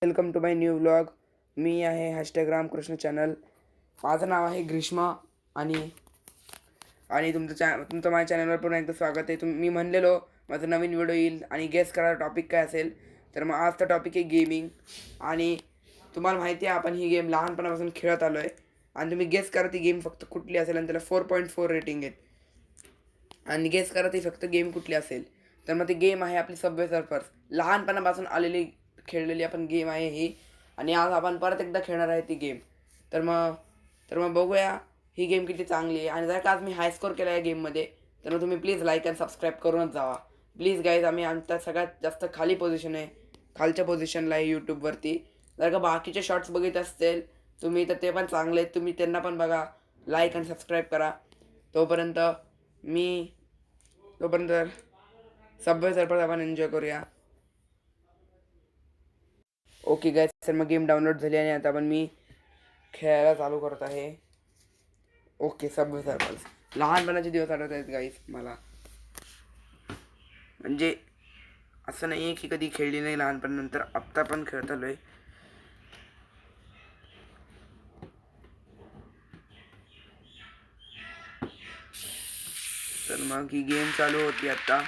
Welcome to my new vlog. मी आहे hashtag Ramakrishna channel. माझं नाव आहे ग्रीष्मा आणि आणि तुमचं माझ्या चॅनलवर पुन्हा एकदा स्वागत आहे. मी म्हणलेलो माझं नवीन व्हिडिओ येईल आणि गेस करा टॉपिक काय असेल. तर मग आजचा टॉपिक आहे गेमिंग. आणि तुम्हाला माहिती आहे आपण ही गेम लहानपणापासून खेळत आलो आहे आणि तुम्ही गेस करा ती गेम फक्त कुठली असेल. आणि त्याला 4.4 रेटिंग आहे. आणि गेस करा ती फक्त गेम कुठली असेल. तर मग ती गेम आहे आपली सबवे सर्फर्स. लहानपणापासून आलेली खेळलेली आपण गेम आहे ही. आणि आज आपण परत एकदा खेळणार आहे ती गेम. तर मग बघूया ही गेम किती चांगली आहे. आणि जर का आज मी हाय स्कोर केला या गेममध्ये तर मग तुम्ही प्लीज लाईक अँड सबस्क्राईब करूनच जावा प्लीज गाईज. आमच्या सगळ्यात जास्त खाली पोझिशन आहे, खालच्या पोझिशनला आहे यूट्यूबवरती. जर का बाकीचे शॉर्ट्स बघित असतील तुम्ही तर ते पण चांगले आहेत, तुम्ही त्यांना पण बघा, लाईक अँड सबस्क्राईब करा. तोपर्यंत सबवे सर्फर्स आपण एन्जॉय करूया. ओके गाईज, तर मग गेम डाउनलोड झाली आणि आता मी खेळायला चालू करत आहे. Okay, Subway surfers. लहानपणाचे दिवस आठवत आहेत गाईज मला. म्हणजे असं नाही आहे की कधी खेळली नाही लहानपणानंतर, आत्ता पण खेळत आलो आहे. तर मग ही गेम चालू होती आता.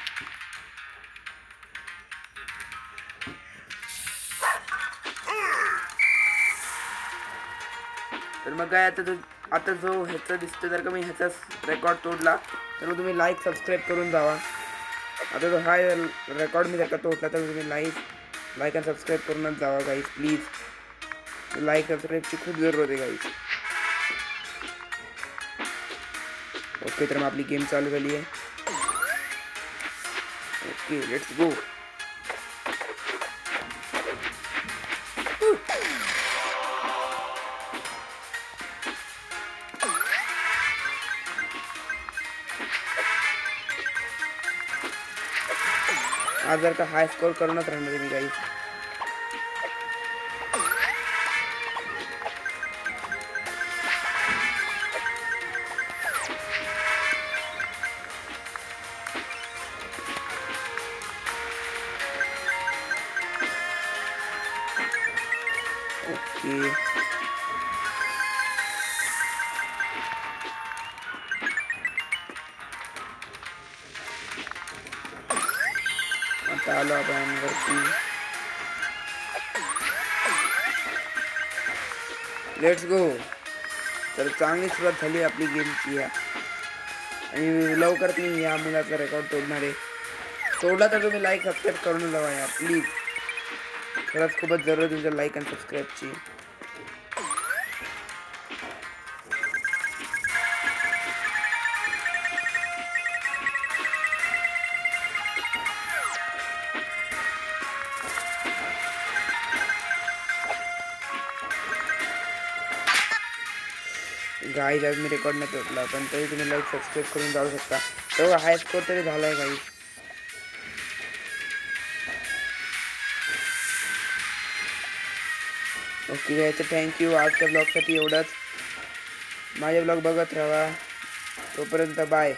तर मग काय आता जो ह्याचं दिसतं, जर का मी ह्याचा रेकॉर्ड तोडला तर मग तुम्ही लाईक सबस्क्राईब करून जावा. आता जो हा रेकॉर्ड मी जर का तोडला तर तुम्ही लाईक अँड सबस्क्राईब करूनच जावा गाईज प्लीज. लाईक सबस्क्राईबची खूप जरूरत आहे गाईज. ओके, तर मग आपली गेम चालू झाली आहे. Okay, let's go. आज जर का हाय स्कोर करूनच राहणार आहे मी गाईज. ओके, आता आलो आपण वरती. Let's go. तर चांगली सुरुवात झाली आपली गेमची. आणि लवकरच मी या मुलाचा रेकॉर्ड तोडणार आहे. तोडला तर तुम्ही लाईक सबस्क्राईब करून जावा यार प्लीज. खरंच खूपच जरूर आहे तुमच्या लाईक अँड सबस्क्राईबची. गाईज आज मी रेकॉर्ड नाही तोडला, पण तरी तुम्ही लाईक सबस्क्राईब करून जाऊ शकता. तेव्हा हाय स्कोर तरी झाला आहे गाईज. ओके गाईज, तर थँक्यू. आजच्या ब्लॉगसाठी एवढंच. माझे ब्लॉग बघत राहा. तोपर्यंत बाय.